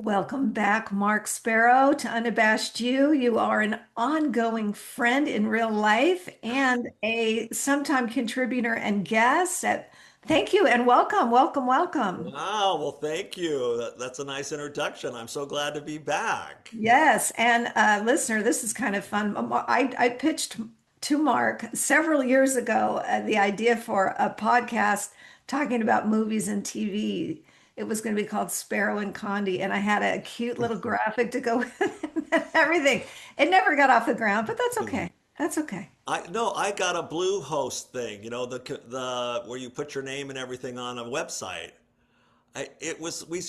Welcome back, Mark Sparrow, to Unabashed You. You are an ongoing friend in real life and a sometime contributor and guest. Thank you and welcome, welcome, welcome. Wow, well, thank you. That's a nice introduction. I'm so glad to be back. Yes, and listener, this is kind of fun. I pitched to Mark several years ago the idea for a podcast talking about movies and TV. It was going to be called Sparrow and Condi, and I had a cute little graphic to go with it and everything. It never got off the ground, but that's okay. That's okay. I got a Blue Host thing, the where you put your name and everything on a website.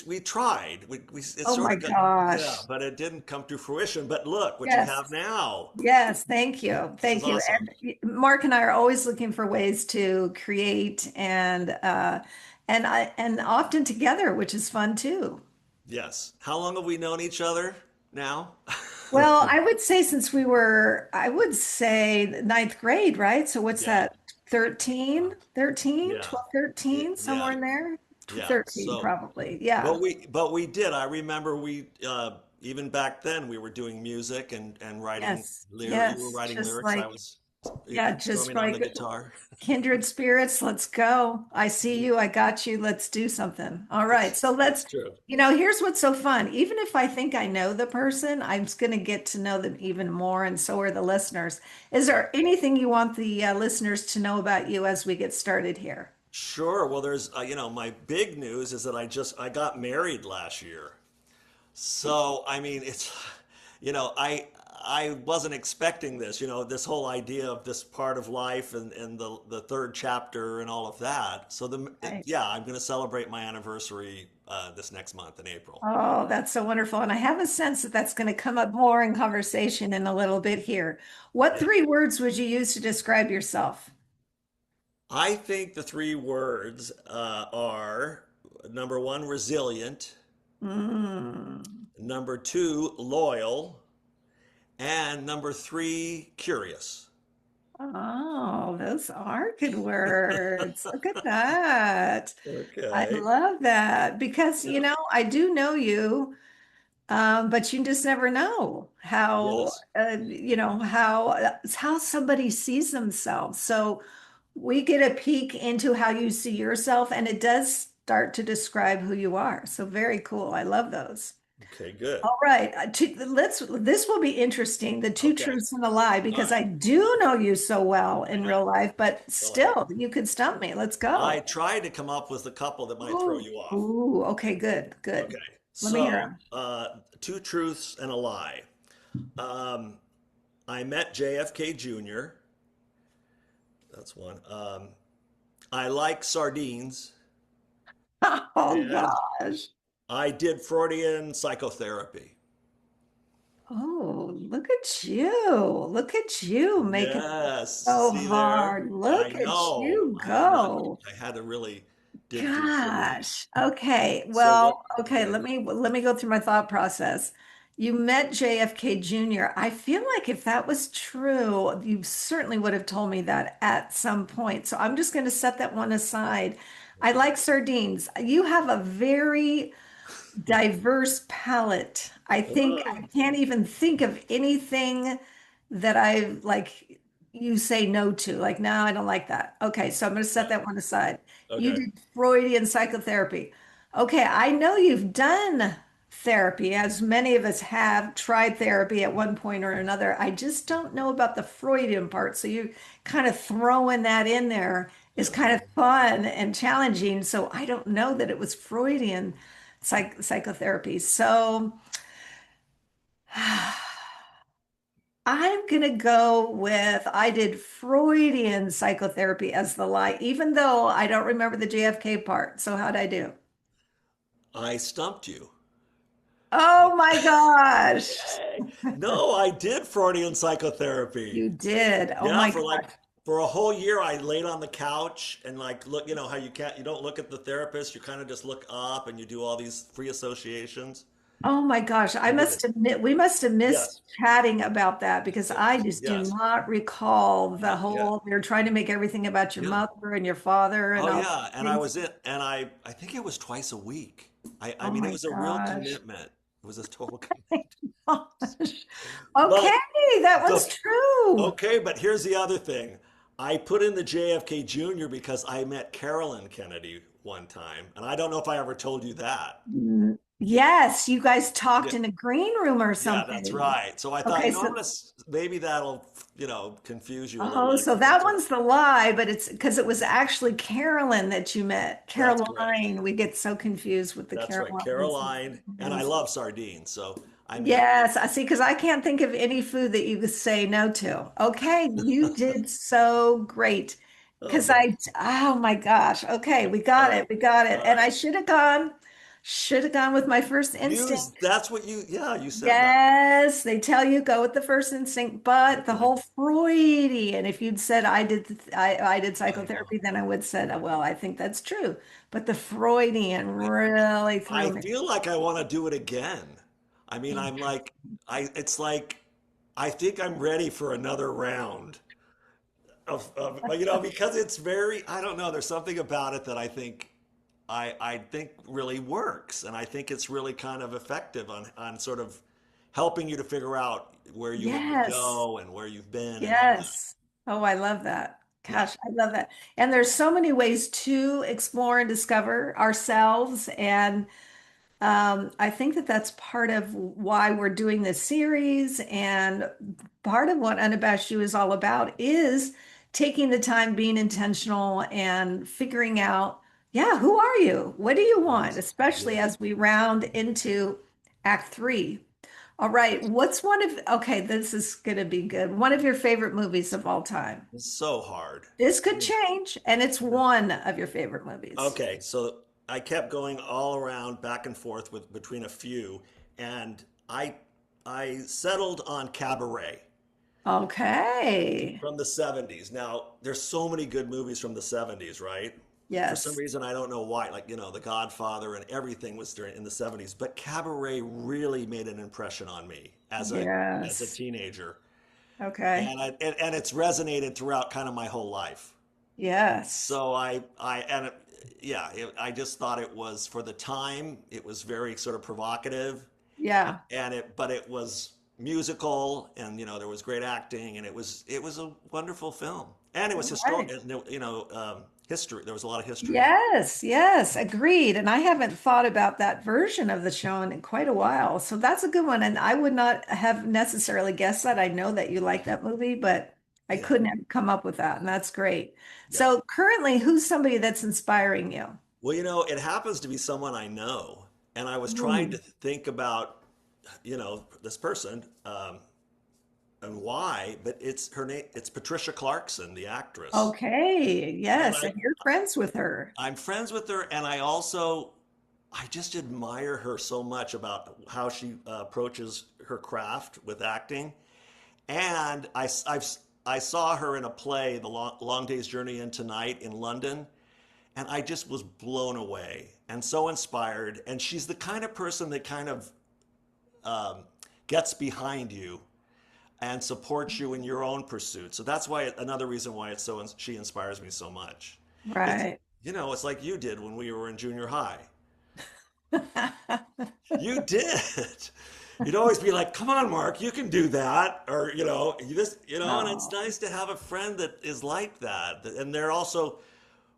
We tried. We it Oh sort my of got, yeah, gosh. but it didn't come to fruition. But look what you have Yes. now. Yes, thank you. This is Thank you. awesome. And Mark and I are always looking for ways to create and often together, which is fun too. Yes. How long have we known each other now? Well, I would say since I would say ninth grade, right? So what's Yeah. that? 13, 13, Yeah. 12, 13, Yeah. somewhere in there? Yeah. 13 So probably. Yeah. but we did. I remember we even back then we were doing music and writing Yes. lyric. You were Yes. writing Just lyrics. I like, was yeah, just strumming on the like guitar. kindred spirits, let's go. I see you, I got you, let's do something. All right. So It's let's, true. here's what's so fun. Even if I think I know the person, I'm just going to get to know them even more, and so are the listeners. Is there anything you want the listeners to know about you as we get started here? Sure. Well, there's my big news is that I got married last year. So, I mean, it's, I wasn't expecting this, this whole idea of this part of life and the third chapter and all of that. So Right. yeah, I'm going to celebrate my anniversary this next month in April. Oh, that's so wonderful. And I have a sense that that's going to come up more in conversation in a little bit here. What Yeah. three words would you use to describe yourself? I think the three words are number one, resilient, Mm. number two, loyal, and number three, curious. Oh, those are good words. Look at that. I Okay. love that because, Yeah. I do know you, but you just never know how, Yes. how somebody sees themselves. So we get a peek into how you see yourself, and it does start to describe who you are. So very cool. I love those. Okay, good. All right, this will be interesting, the two Okay. truths and a lie, All because right. I do know you so well I in know. real life, but Go ahead. still, you could stump me. Let's I go. tried to come up with a couple that might throw Oh, you off. ooh, okay, good, good. Okay. Let me hear So, them. two truths and a lie. Um, I met JFK Jr. That's one. I like sardines, Oh and gosh. I did Freudian psychotherapy. Oh, look at you. Look at you making it Yes. so See there? hard. I Look at know. you I know. go. I had to really dig deep for these. Gosh. Okay. So what? Well, okay, Okay. let me go through my thought process. You met JFK Jr. I feel like if that was true, you certainly would have told me that at some point. So I'm just going to set that one aside. I Okay. like sardines. You have a very diverse palette. I think Oh, I can't even think of anything that I like you say no to. Like, no, I don't like that. Okay, so I'm going to set right. that one aside. You Okay. did Freudian psychotherapy. Okay, I know you've done therapy, as many of us have tried therapy at one point or another. I just don't know about the Freudian part. So you kind of throwing that in there is Yeah. kind of fun and challenging. So I don't know that it was Freudian psychotherapy. So I'm going to go with I did Freudian psychotherapy as the lie, even though I don't remember the JFK part. So how'd I do? I stumped you. Oh my gosh. Yay. No, I did Freudian You psychotherapy. did. Oh Yeah, my for gosh. a whole year I laid on the couch and like look, how you don't look at the therapist, you kind of just look up and you do all these free associations. Oh my gosh. I I did it. must admit, we must have missed Yes. chatting about that because I Yes. just do Yes. not recall the Yeah. whole, they're trying to make everything about your Yeah. mother and your father and Oh all yeah, and I things. was it and I think it was twice a week. I Oh mean it my was a real gosh. commitment. It was a total connect. Gosh. Okay, But that the one's true. okay, but here's the other thing. I put in the JFK Jr. because I met Carolyn Kennedy one time, and I don't know if I ever told you that. Yes, you guys talked Yeah, in a green room or yeah, that's something. right. So I thought, Okay, I'm so gonna maybe that'll, confuse you a little oh, bit. so 'Cause I that told, one's the lie, but it's because it was actually Carolyn that you met. that's correct. Caroline. We get so confused with the That's right, Carolines. Caroline, and I love sardines. So I mean, Yes, I see, because I can't think of any food that you could say no to. Okay, you did so great. oh, Because thanks. oh my gosh. Okay, we All got right, it. We got it. all And right. I should have gone with my first instinct. That's what you, yeah, you said that. Yes, they tell you go with the first instinct, but That's the right. whole Freudian, if you'd said I did I know. psychotherapy, then I would said, well, I think that's true. But the Freudian really threw I me. feel like I want to do it again. I mean, Yeah. I'm like, it's like, I think I'm ready for another round because it's very, I don't know, there's something about it that I think really works. And I think it's really kind of effective on sort of helping you to figure out where you want to Yes. go and where you've been and all that. Yes. Oh, I love that. Yeah. Gosh, I love that. And there's so many ways to explore and discover ourselves. And I think that that's part of why we're doing this series. And part of what Unabashed You is all about is taking the time, being intentional, and figuring out, yeah, who are you? What do you want? Yes. Especially Yes. as we round into Act Three. All right. What's okay, this is going to be good. One of your favorite movies of all time. It's so hard. This could change, and it's one of your favorite movies. Okay, so I kept going all around back and forth with between a few, and I settled on Cabaret Okay. from the 70s. Now, there's so many good movies from the 70s, right? For some Yes. reason I don't know why, like, The Godfather and everything was during in the 70s, but Cabaret really made an impression on me as a Yes. teenager. Okay. And it's resonated throughout kind of my whole life. Yes. So yeah, I just thought it was for the time, it was very sort of provocative, Yeah. but it was musical, and there was great acting, and it was a wonderful film, and it was All historic, right. history. There was a lot of history in it. Yes, yes, agreed. And I haven't thought about that version of the show in quite a while. So that's a good one. And I would not have necessarily guessed that. I know that you like that movie, but I Yeah, couldn't have come up with that. And that's great. yeah. So currently, who's somebody that's inspiring you? Well, it happens to be someone I know, and I was trying to Hmm. think about, this person, and why, but it's her name. It's Patricia Clarkson, the actress. Okay. And Yes. And you're friends with her. I'm friends with her, and I just admire her so much about how she approaches her craft with acting. And I saw her in a play, The Long Day's Journey into Night in London, and I just was blown away and so inspired. And she's the kind of person that kind of um, gets behind you and supports you in your own pursuit. So that's why another reason why she inspires me so much. It's Right. it's like you did when we were in junior high. You did. You'd always be like, "Come on, Mark, you can do that," or you just and it's Oh, nice to have a friend that is like that. And they're also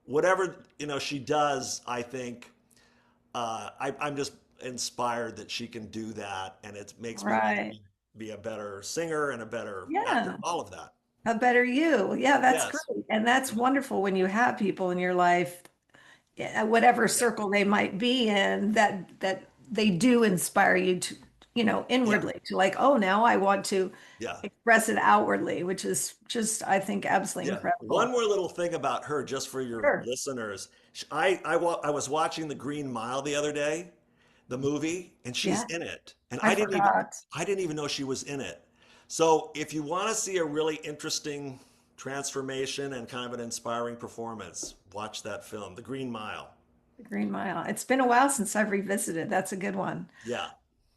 whatever she does. I think I'm just inspired that she can do that, and it makes me want to right. be a better singer and a better actor. Yeah. All of that. A better you. Yeah, that's Yes. great. And that's wonderful when you have people in your life, whatever Yeah. circle they might be in, that they do inspire you to, Yeah. inwardly to like, oh, now I want to Yeah. express it outwardly, which is just, I think, absolutely Yeah. One incredible. more little thing about her, just for your Sure. listeners. I was watching The Green Mile the other day, the movie, and she's Yeah, in it, and I forgot. I didn't even know she was in it. So if you want to see a really interesting transformation and kind of an inspiring performance, watch that film, The Green Mile. The Green Mile. It's been a while since I've revisited. That's a good one. Yeah.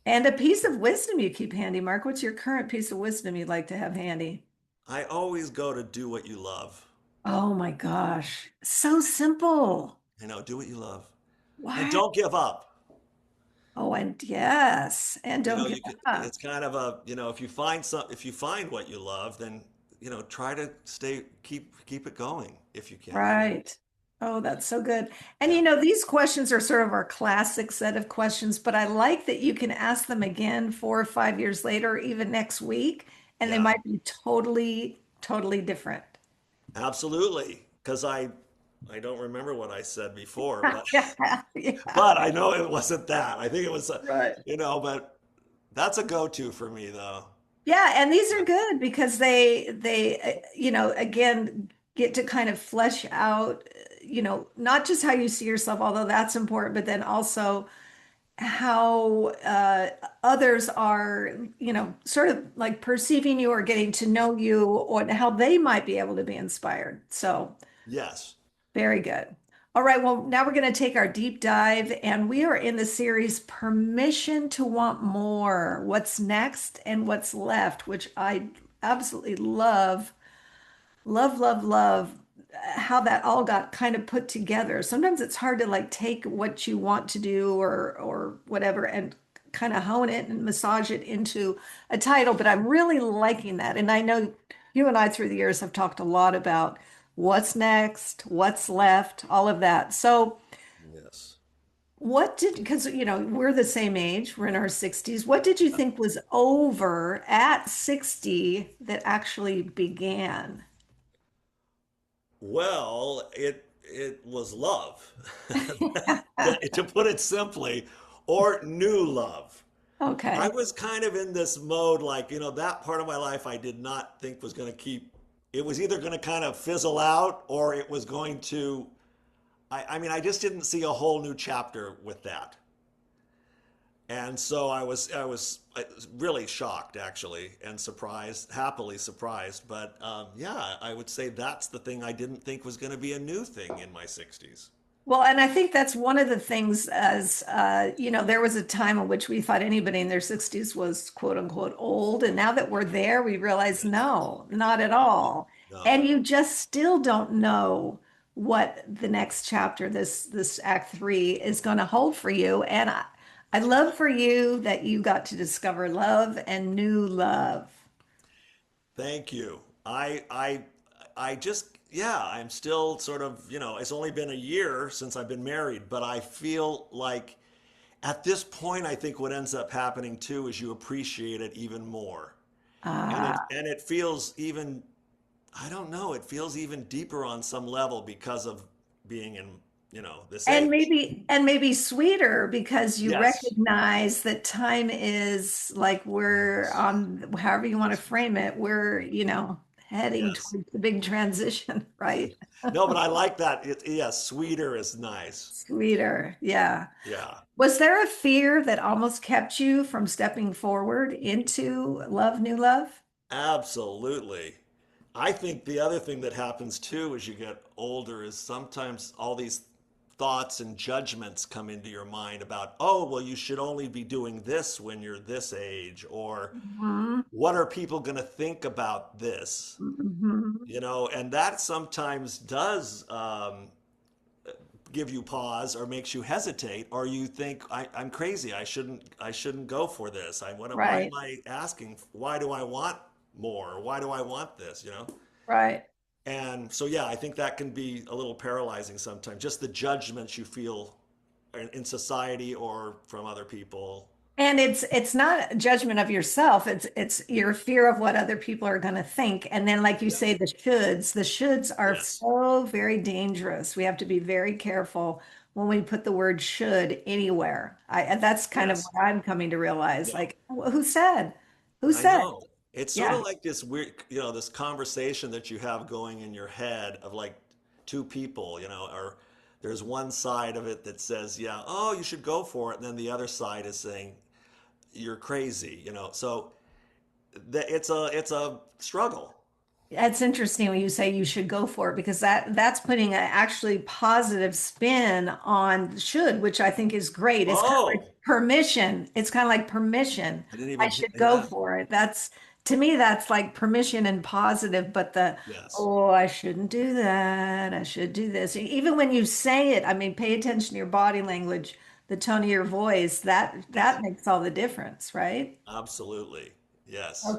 And a piece of wisdom you keep handy, Mark. What's your current piece of wisdom you'd like to have handy? I always go to do what you love. Oh my gosh. So simple. Do what you love. And What? don't give up. Oh, and yes, and You don't know, give you can, up. it's kind of if you find if you find what you love, then, try to keep it going if you can. Right. Oh, that's so good. And Yeah. these questions are sort of our classic set of questions, but I like that you can ask them again 4 or 5 years later, or even next week, and they Yeah. might be totally, totally different. Absolutely. Because I don't remember what I said before, but Yeah, yeah, but I know it wasn't that. I think it was, right. but that's a go-to for me though. Yeah, and these Yeah. are good because they again get to kind of flesh out, not just how you see yourself, although that's important, but then also how others are, sort of like perceiving you or getting to know you, or how they might be able to be inspired. So Yes. very good. All right, well, now we're going to take our deep dive, and we are in the series Permission to Want More, What's Next and What's Left, which I absolutely love, love, love, love how that all got kind of put together. Sometimes it's hard to like take what you want to do or whatever and kind of hone it and massage it into a title, but I'm really liking that. And I know you and I through the years have talked a lot about what's next, what's left, all of that. So Yes. because we're the same age, we're in our 60s. What did you think was over at 60 that actually began? Well, it was love, to put it simply, or new love. I Okay. was kind of in this mode, like, that part of my life I did not think was going to keep. It was either going to kind of fizzle out or it was going to. I mean, I just didn't see a whole new chapter with that. And so I was really shocked actually and surprised, happily surprised. But yeah, I would say that's the thing I didn't think was going to be a new thing in my 60s. Well, and I think that's one of the things as there was a time in which we thought anybody in their 60s was quote unquote old. And now that we're there, we realize Yes. no, not at all. And No. you just still don't know what the next chapter, this act three, is going to hold for you. And I love for you that you got to discover love and new love. Thank you. I just, yeah, I'm still sort of, it's only been a year since I've been married, but I feel like at this point, I think what ends up happening too is you appreciate it even more. Ah. And it feels even, I don't know, it feels even deeper on some level because of being in, this And age. maybe sweeter because you Yes. recognize that time is like we're Yes. on, however you want to frame it, we're, heading Yes. towards the big transition, right? No, but I like that. Yeah, sweeter is nice. Sweeter. Yeah. Yeah. Was there a fear that almost kept you from stepping forward into love, new love? Absolutely. I think the other thing that happens too as you get older is sometimes all these thoughts and judgments come into your mind about, oh, well, you should only be doing this when you're this age, or Mhm. what are people going to think about this? Mhm. And that sometimes does give you pause or makes you hesitate, or you think I'm crazy. I shouldn't go for this. Why am Right. I asking? Why do I want more? Why do I want this? Right. And so yeah, I think that can be a little paralyzing sometimes. Just the judgments you feel in society or from other people. And it's not a judgment of yourself. It's your fear of what other people are going to think. And then, like you say, Yes. the shoulds are Yes. so very dangerous. We have to be very careful when we put the word should anywhere. And that's kind of Yes. what I'm coming to realize. Yeah. Like, who said? Who I said? know. It's sort of Yeah. like this weird, this conversation that you have going in your head of like two people, or there's one side of it that says, yeah, oh, you should go for it. And then the other side is saying, you're crazy. So it's a struggle. It's interesting when you say you should go for it because that's putting an actually positive spin on should, which I think is great. It's kind of like Oh, permission. It's kind of like permission. I didn't I even, should go yeah, for it. That's to me, that's like permission and positive, but yes, oh, I shouldn't do that. I should do this. Even when you say it, I mean, pay attention to your body language. the tone of your voice, that makes all the difference, right? Absolutely. Yes.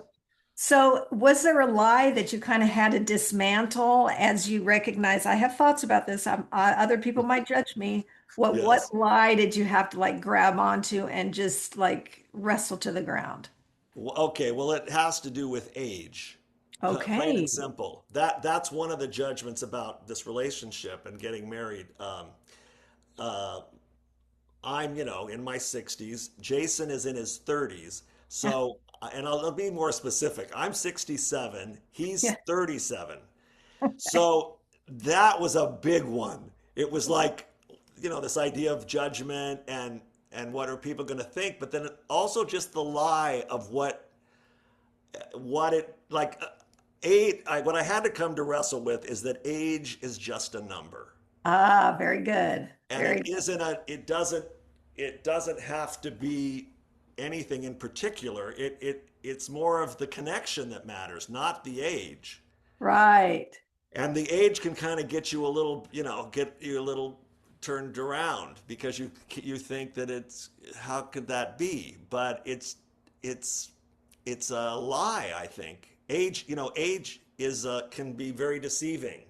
So, was there a lie that you kind of had to dismantle as you recognize, I have thoughts about this. Other people might judge me. What Yes. lie did you have to like grab onto and just like wrestle to the ground? Okay, well, it has to do with age. Plain and Okay. simple. That's one of the judgments about this relationship and getting married. Uh, I'm, in my 60s. Jason is in his 30s. So, and I'll be more specific. I'm 67. He's Yeah. 37. So that was a big one. It was like, this idea of judgment and what are people going to think, but then also just the lie of what it like. What I had to come to wrestle with is that age is just a number, Ah, very good. and Very it good. isn't a. It doesn't have to be anything in particular. It's more of the connection that matters, not the age. Right. And the age can kind of get you a little, get you a little turned around because you think that it's how could that be? But it's it's a lie, I think. Age is can be very deceiving.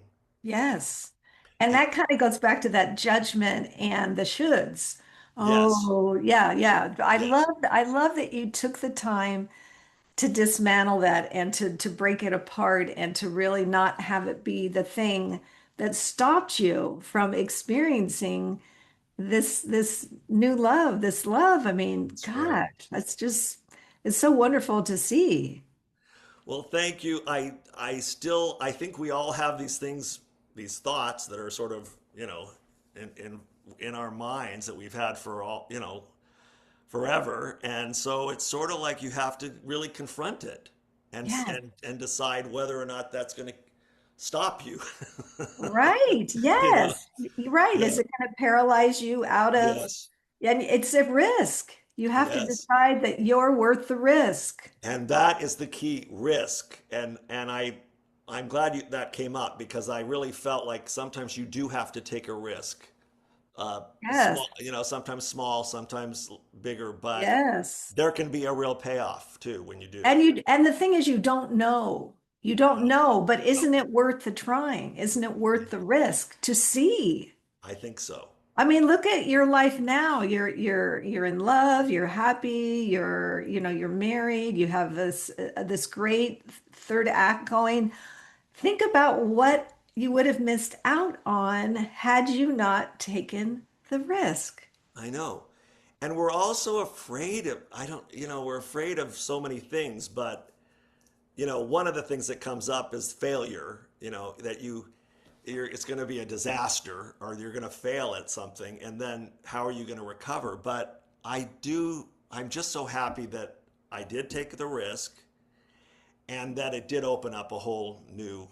Yes. And And that kind of goes back to that judgment and the shoulds. yes, Oh, yeah, yeah. yes, I love that you took the time to dismantle that and to break it apart and to really not have it be the thing that stopped you from experiencing this new love, this love. I mean, that's right. gosh, that's just it's so wonderful to see. Well, thank you. I think we all have these things, these thoughts that are sort of, in our minds that we've had for all, forever. And so it's sort of like you have to really confront it and Yeah, and decide whether or not that's going to stop you. right. You know? Yes. You're right. Yeah. Is it going to paralyze you out of, Yes. and it's a risk. You have to Yes. decide that you're worth the risk. And that is the key, risk. And I'm glad that came up because I really felt like sometimes you do have to take a risk. Yes. Small, sometimes small, sometimes bigger, but Yes. there can be a real payoff too when you do. And the thing is you don't know. You don't No, know, but no, isn't it worth the trying? Isn't it worth the risk to see? I think so. I mean, look at your life now. You're in love, you're happy, you're married, you have this great third act going. Think about what you would have missed out on had you not taken the risk. I know. And we're also afraid of, I don't, we're afraid of so many things, but, one of the things that comes up is failure, that it's going to be a disaster or you're going to fail at something. And then how are you going to recover? But I'm just so happy that I did take the risk and that it did open up a whole new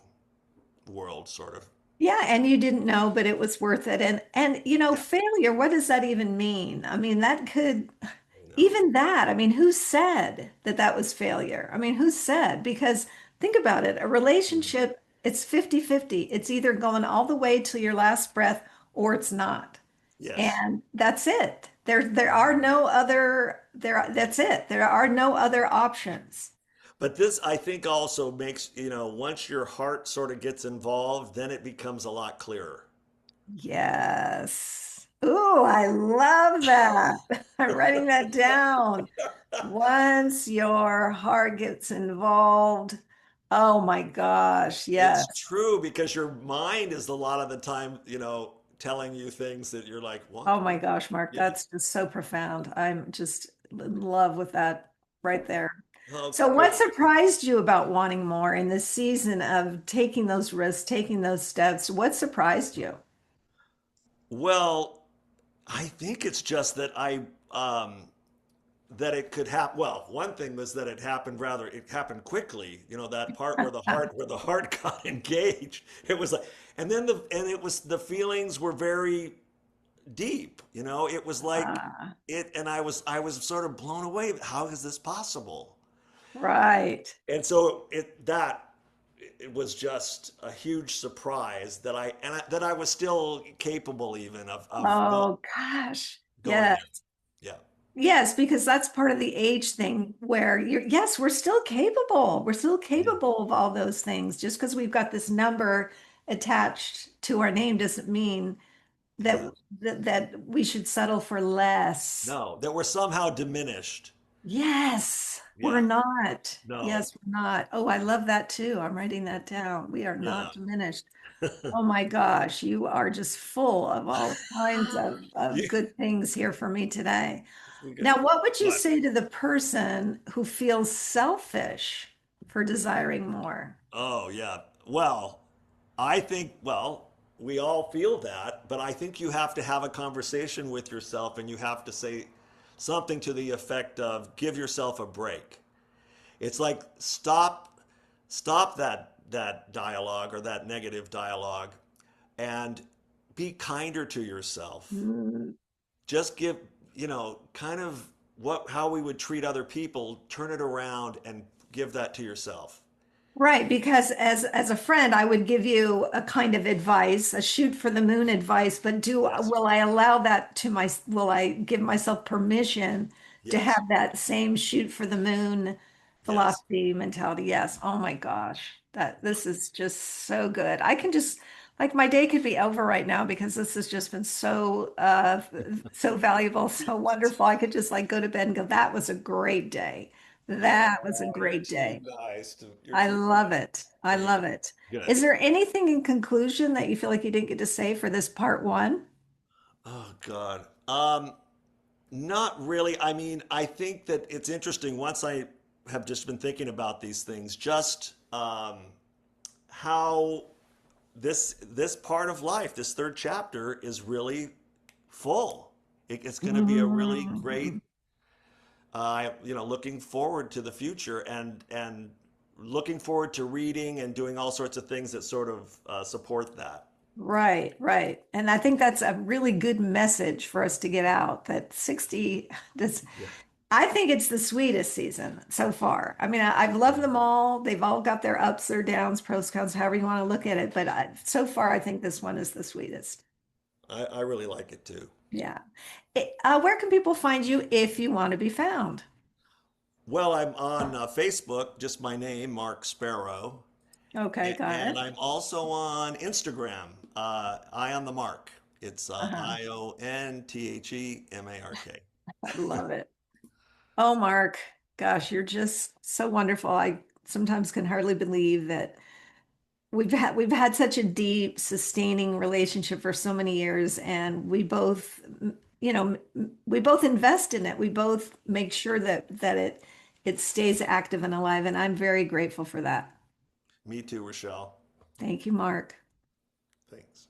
world, sort of. Yeah, and you didn't know, but it was worth it. And Yeah, failure, what does that even mean? I mean, that could I know. even that, I mean, who said that that was failure? I mean, who said? Because think about it, a Mm. relationship, it's 50-50. It's either going all the way till your last breath or it's not. Yes. And that's it. There are no other that's it. There are no other options. But this, I think, also makes, once your heart sort of gets involved, then it becomes a lot clearer. Yes. Ooh, I love that. I'm writing that down. Once your heart gets involved, oh my gosh, It's yes. true because your mind is a lot of the time, telling you things that you're like, what? Oh my gosh, Mark, Yeah. that's just so profound. I'm just in love with that right there. Oh, So, what good. surprised you about wanting more in this season of taking those risks, taking those steps? What surprised you? Well, I think it's just that it could happen. Well, one thing was that it happened quickly. That part where the heart got engaged. It was like, and it was the feelings were very deep. It was like Ah, and I was sort of blown away. How is this possible? right. And so it was just a huge surprise that I was still capable even of Oh gosh. going Yeah. in. Yeah. Yes, because that's part of the age thing where yes, we're still capable. We're still Yeah. capable of all those things. Just because we've got this number attached to our name doesn't mean Yeah. that that we should settle for less. No, that we're somehow diminished. Yes, we're Yeah. not. No. Yes, we're not. Oh, I love that too. I'm writing that down. We are Yeah. not diminished. Oh my gosh, you are just full of all kinds of You, good things here for me today. we get Now, what would you what? say to the person who feels selfish for desiring more? Oh, yeah. Well, I think, well, we all feel that, but I think you have to have a conversation with yourself and you have to say something to the effect of give yourself a break. It's like stop that dialogue or that negative dialogue and be kinder to yourself. Mm, Just give, kind of what how we would treat other people, turn it around and give that to yourself. right, because as a friend, I would give you a kind of advice, a shoot for the moon advice, but do Yes. will I allow that to my will I give myself permission to Yes. have that same shoot for the moon Yes. philosophy mentality? Yes. Oh my gosh. That this is just so good. I can just like my day could be over right now because this has just been so so valuable, so wonderful. I could just like go to bed and go, that was a great day. That was a Oh, you're great too day. nice to, you're I too love nice. it. I Thank love you. it. Good. Is there anything in conclusion that you feel like you didn't get to say for this part one? Oh God. Not really. I mean, I think that it's interesting once I have just been thinking about these things, just how this part of life, this third chapter, is really full. It's going to be a really Mhm. great, looking forward to the future and looking forward to reading and doing all sorts of things that sort of support that. Right, right. And I think that's a really good message for us to get out that 60 does Yeah. I think it's the sweetest season so far. I mean, I've loved them all. They've all got their ups, their downs, pros, cons, however you want to look at it. But so far, I think this one is the sweetest. I really like it too. Yeah. Where can people find you if you want to be found? Well, I'm on Facebook, just my name, Mark Sparrow. Okay, got And it. I'm also on Instagram, Eye on the Mark. It's Uh-huh. IONTHEMARK. I love it. Oh, Mark, gosh, you're just so wonderful. I sometimes can hardly believe that we've had such a deep, sustaining relationship for so many years, and we both, we both invest in it. We both make sure that it stays active and alive, and I'm very grateful for that. Me too, Rochelle. Thank you, Mark. Thanks.